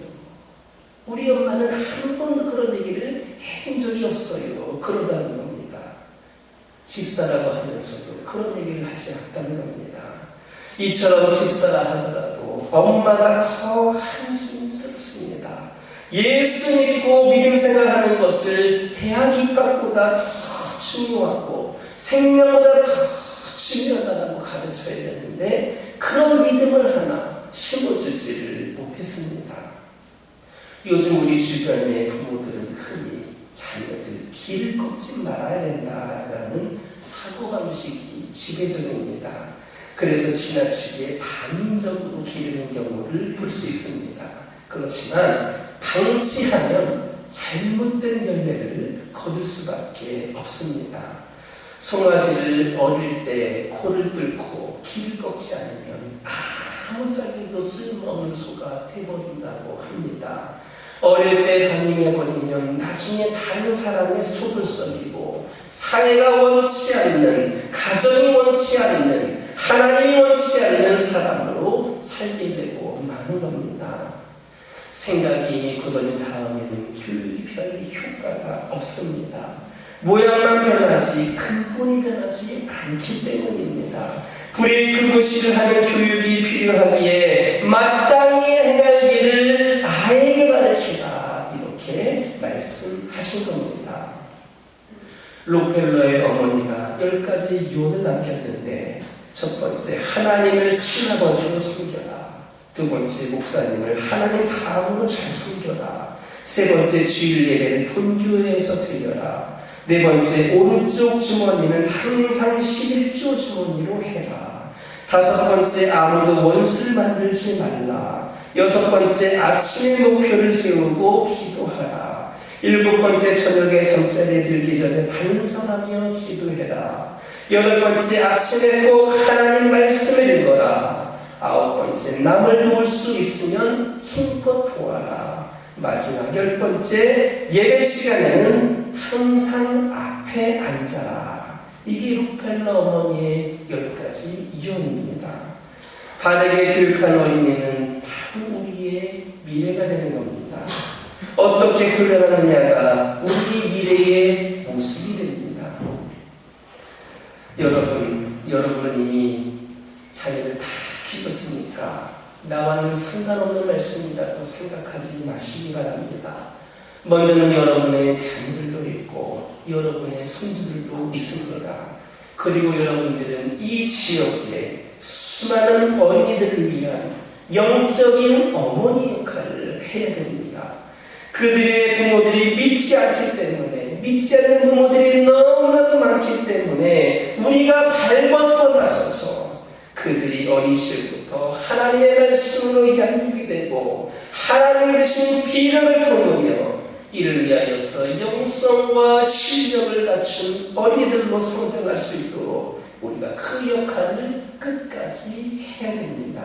우리 엄마는 한 번도 그런 얘기를 해준 적이 없어요. 그러다는 겁니다. 집사라고 하면서도 그런 얘기를 하지 않았다는 겁니다. 이처럼 집사라 하더라도 엄마가 더 한심스럽습니다. 예수 믿고 믿음 생활하는 것을 대학 입학보다 더 중요하고 생명보다 더 중요하다고 가르쳐야 되는데 그런 믿음을 하나 심어주지를 못했습니다. 요즘 우리 주변의 부모들은 흔히 자녀들 길을 꺾지 말아야 된다라는 사고방식이 지배적입니다. 그래서 지나치게 반인적으로 기르는 경우를 볼 수 있습니다. 그렇지만 방치하면 잘못된 열매를 거둘 수밖에 없습니다. 송아지를 어릴 때 코를 뚫고 길을 꺾지 않으면 아무짝에도 쓸모없는 소가 되어버린다고 합니다. 어릴 때 단임해버리면 나중에 다른 사람의 속을 썩이고 사회가 원치 않는, 가정이 원치 않는, 하나님이 원치 않는 사람으로 살게 되고 마는 겁니다. 생각이 이미 굳어진 다음에는 교육이 별 효과가 없습니다. 모양만 변하지 근본이 변하지 않기 때문입니다. 불의급고시를 하는 교육이 필요하기에 마땅히 행할기를 아이에게 가르치라, 이렇게 말씀하신 겁니다. 록펠러의 어머니가 10가지 유언을 남겼는데, 첫 번째, 하나님을 친아버지로 섬겨라. 두 번째, 목사님을 하나님 다음으로 잘 섬겨라. 세 번째, 주일 예배를 본교회에서 드려라. 네 번째, 오른쪽 주머니는 항상 11조 주머니로 해라. 다섯 번째, 아무도 원수를 만들지 말라. 여섯 번째, 아침에 목표를 세우고 기도하라. 일곱 번째, 저녁에 잠자리에 들기 전에 반성하며 기도해라. 여덟 번째, 아침에 꼭 하나님 말씀을 읽어라. 아홉 번째, 남을 도울 수 있으면 힘껏 도와라. 마지막 10번째, 예배 시간에는 항상 앞에 앉아라. 이게 록펠러 어머니의 10가지 유언입니다. 바르게 교육한 어린이는 바로 우리의 미래가 되는 겁니다. 어떻게 훈련하느냐가 우리 미래의 모습이 됩니다. 여러분은 이미 자녀를 다 키웠으니까 나와는 상관없는 말씀이라고 생각하지 마시기 바랍니다. 먼저는 여러분의 자녀들도 있고 여러분의 손주들도 있습니다. 그리고 여러분들은 이 지역에 수많은 어린이들을 위한 영적인 어머니 역할을 해야 됩니다. 그들의 부모들이 믿지 않기 때문에, 믿지 않는 부모들이 너무나도 많기 때문에 우리가 발벗고 나서서 그들이 어린 시절부터 하나님의 말씀으로 양육이 되고 하나님이 주신 비전을 품으며 이를 위하여서 영성과 실력을 갖춘 어린이들로 성장할 수 있도록 우리가 그 역할을 끝까지 해야 됩니다.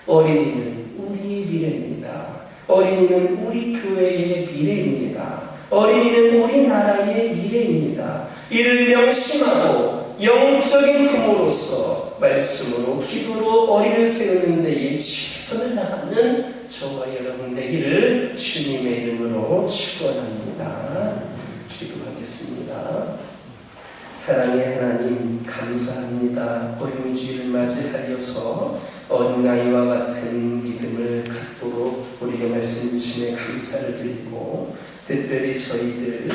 어린이는 우리의 미래입니다. 어린이는 우리 교회의 미래입니다. 어린이는 우리나라의 미래입니다. 이를 명심하고 영적인 부모로서 말씀으로 기도로 어린이를 세우는 데에 최선을 다하는 저와 여러분 되기를 주님의 이름으로 축원합니다. 기도하겠습니다. 사랑의 하나님 감사합니다. 어린이주일을 맞이하여서 어린아이와 같은 믿음을 갖도록 우리에게 말씀 주심에 감사를 드리고, 특별히 저희들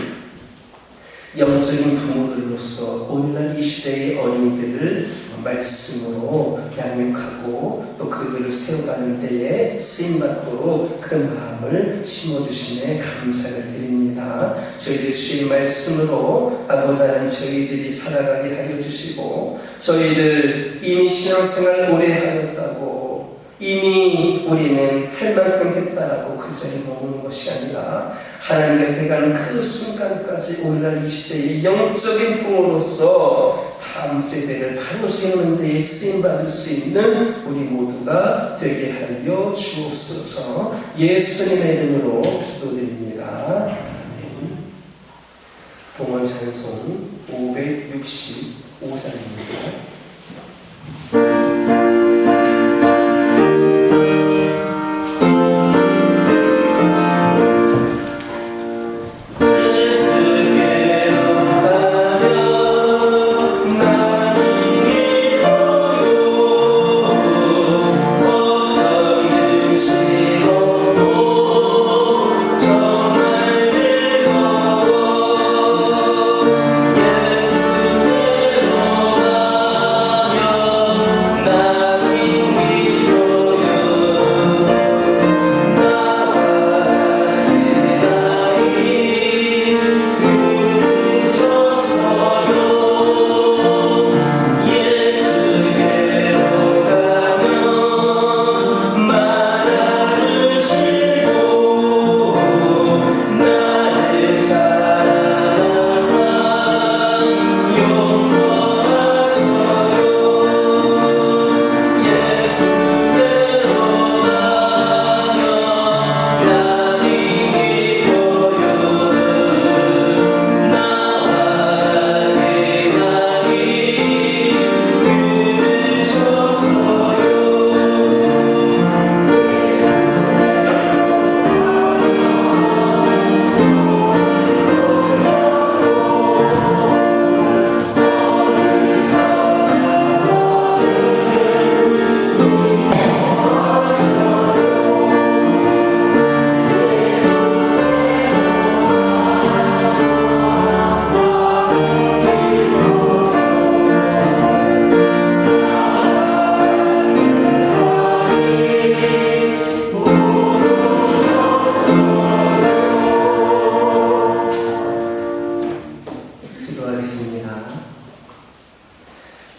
영적인 부모들로서 오늘날 이 시대의 어린이들을 말씀으로 양육하고 또 그들을 세워가는 데에 쓰임받도록 그 마음을 심어주심에 감사를 드립니다. 저희들 주의 말씀으로 아버지 하나님 저희들이 살아가게 하여 주시고, 저희들 이미 신앙생활 오래 하였다고 이미 우리는 할 만큼 했다라고 그 자리에 머무는 것이 아니라 하나님 곁에 가는 그 순간까지 오늘날 이 시대의 영적인 부모로서 다음 세대를 바로 세우는 데에 쓰임받을 수 있는 우리 모두가 되게 하여 주옵소서. 예수님의 이름으로 기도드립니다. 아멘. 봉헌 찬송 565장입니다.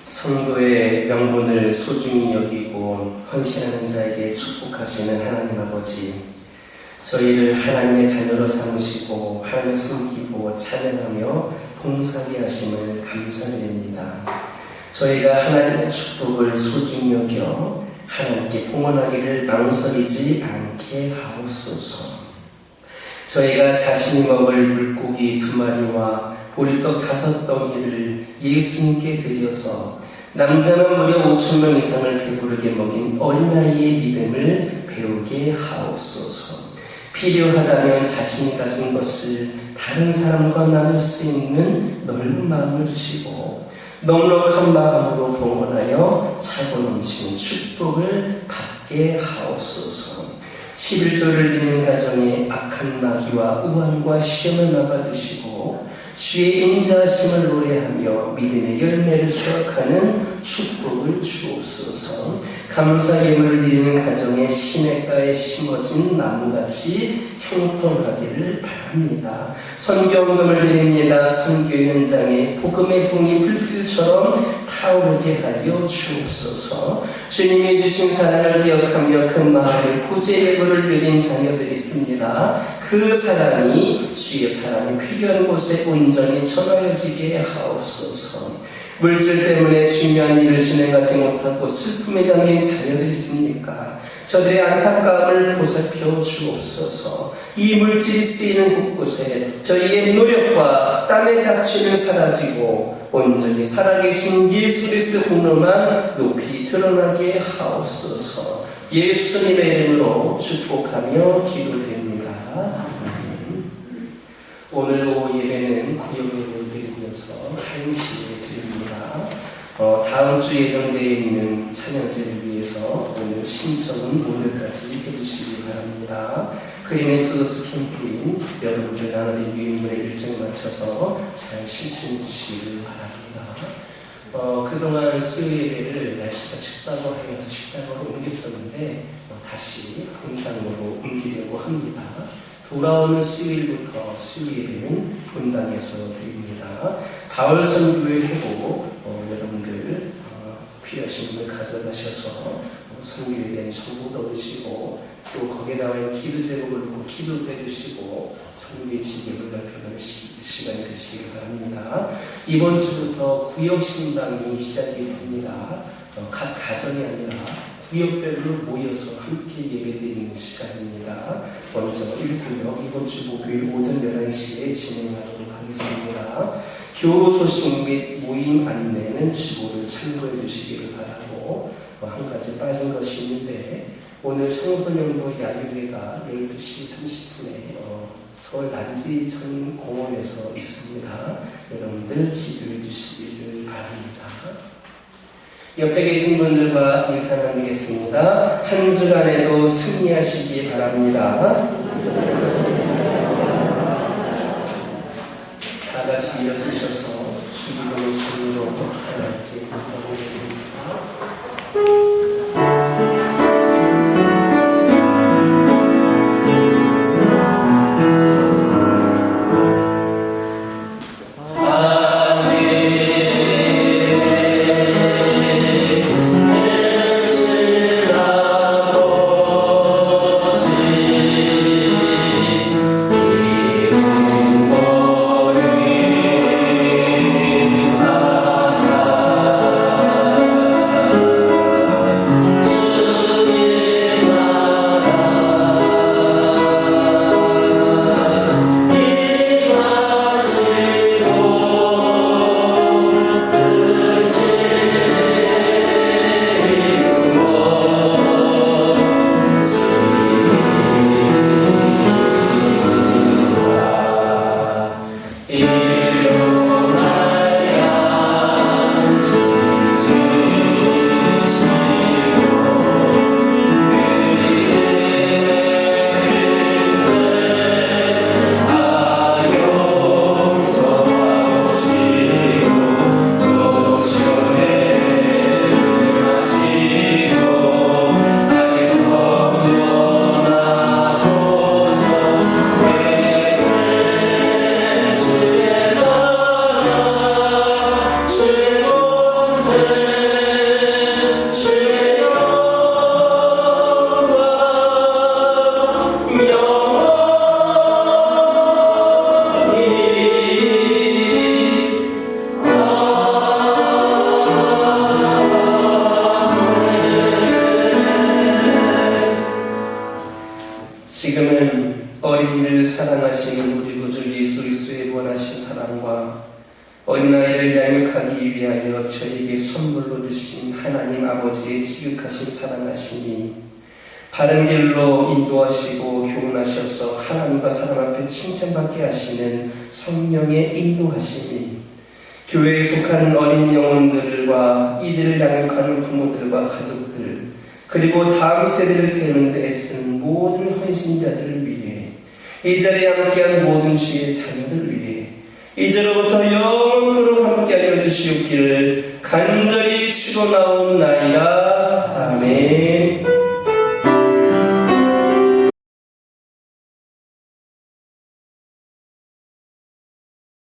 성도의 명분을 소중히 여기고 헌신하는 자에게 축복하시는 하나님 아버지, 저희를 하나님의 자녀로 삼으시고 하나님을 섬기고 찬양하며 봉사하게 하심을 감사드립니다. 저희가 하나님의 축복을 소중히 여겨 하나님께 봉헌하기를 망설이지 않게 하옵소서. 저희가 자신이 먹을 물고기 2마리와 보리떡 5덩이를 예수님께 드려서 남자는 무려 5,000명 이상을 배부르게 먹인 어린아이의 믿음을 배우게 하옵소서. 필요하다면 자신이 가진 것을 다른 사람과 나눌 수 있는 넓은 마음을 주시고 넉넉한 마음으로 봉헌하여 차고 넘치는 축복을 받게 하옵소서. 11조를 드리는 가정에 악한 마귀와 우환과 시험을 막아두시고 주의 인자하심을 노래하며 믿음의 열매를 수확하는 축복을 주옵소서. 감사 예물을 드리는 가정에 시냇가에 심어진 나무같이 형통하기를 바랍니다. 합니다. 선교운동을 드립니다. 선교 현장에 복음의 붕이 불길처럼 타오르게 하여 주옵소서. 주님이 주신 사랑을 기억하며 그 마음에 구제 예물을 드린 자녀들이 있습니다. 그 사랑이 주의 사랑이 필요한 곳에 온전히 전하여지게 하옵소서. 물질 때문에 중요한 일을 진행하지 못하고 슬픔에 잠긴 자녀들이 있습니까? 저들의 안타까움을 보살펴 주옵소서. 이 물질이 쓰이는 곳곳에 저희의 노력과 땀의 자취는 사라지고 온전히 살아계신 예수 그리스도로만 높이 드러나게 하옵소서. 예수님의 이름으로 축복하며 기도드립니다. 오늘 오후 예배는 구역 예배를 드리면서 한시를 드립니다. 다음 주 예정되어 있는 찬양제를 위해서 오늘 신청은 오늘까지 해주시기 바랍니다. 그린 엑소더스 캠페인 여러분들 나눠드린 유인물의 일정에 맞춰서 잘 신청해 주시기 바랍니다. 그동안 수요 예배를 날씨가 춥다고 하여서 식당으로 옮겼었는데 다시 본당으로 옮기려고 합니다. 돌아오는 수요일부터 수요 예배는 본당에서 드립니다. 가을 선교회 회복 여러분들 필요하신 분을 가져가셔서 선교에 대한 정보도 얻으시고 또 거기에 나와 있는 기도 제목을 놓고 기도도 해주시고 선교의 지경을 넓혀가는 시간이 되시길 바랍니다. 이번 주부터 구역 신방이 시작이 됩니다. 각 가정이 아니라 구역별로 모여서 함께 예배드리는 시간입니다. 먼저 1구역 이번 주 목요일 오전 11시에 진행하도록 하겠습니다. 교우 소식 및 모임 안내는 주보를 참고해 주시기를 바라고 한 가지 빠진 것이 있는데 오늘 청소년부 야유회가 12시 30분에 서울 난지천 공원에서 있습니다. 여러분들 기도해 주시기를 바랍니다. 옆에 계신 분들과 인사 나누겠습니다. 한 주간에도 승리하시기 바랍니다. 다 같이 일어서셔서 주기도의 승리로 하나님께 감사드립니다. 지금은 어린이를 사랑하시는 우리 구주 예수 그리스도의 원하신 사랑과 어린아이를 양육하기 위하여 저에게 선물로 주신 하나님 아버지의 지극하신 사랑하심이 바른 길로 인도하시고 교훈하셔서 하나님과 사람 앞에 칭찬받게 하시는 성령의 인도하심이 교회에 속한 어린 영혼들과 이들을 양육하는 부모들과 가족들 그리고 다음 세대를 세우는 데 애쓰는 모든 헌신자들을 위해 이 자리에 함께한 모든 주의 자녀들 위해 이제로부터 영원토록 함께하여 주시옵기를 간절히 추고나옵나이다.